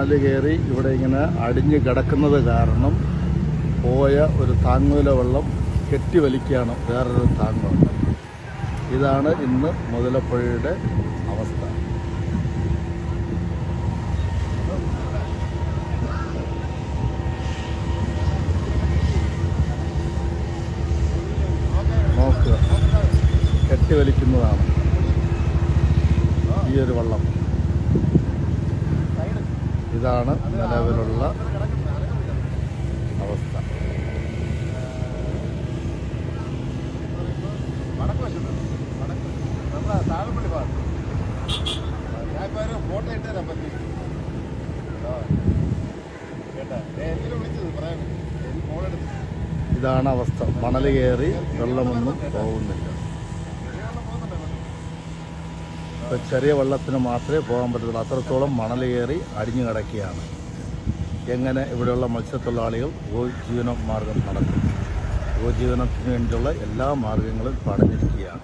മണൽ കയറി ഇവിടെ ഇങ്ങനെ അടിഞ്ഞു കിടക്കുന്നത് കാരണം പോയ ഒരു താങ്ങുവില വെള്ളം കെട്ടിവലിക്കുകയാണ് വേറൊരു താങ്ങുവെള്ളം. ഇതാണ് ഇന്ന് മുതലപ്പുഴയുടെ അവസ്ഥ. നോക്കുക, കെട്ടിവലിക്കുന്നതാണ് ഈ ഒരു വെള്ളം. ഇതാണ് നിലവിലുള്ള അവസ്ഥ. ഇതാണ് അവസ്ഥ. മണൽ കയറി വെള്ളമൊന്നും പോകുന്നില്ല. ഇപ്പം ചെറിയ വെള്ളത്തിന് മാത്രമേ പോകാൻ പറ്റത്തുള്ളൂ. അത്രത്തോളം മണൽ കയറി അടിഞ്ഞു കിടക്കുകയാണ്. എങ്ങനെ ഇവിടെയുള്ള മത്സ്യത്തൊഴിലാളികൾ ഉപജീവന മാർഗം നടക്കും? ഉപജീവനത്തിന് വേണ്ടിയുള്ള എല്ലാ മാർഗങ്ങളും തടഞ്ഞിരിക്കുകയാണ്.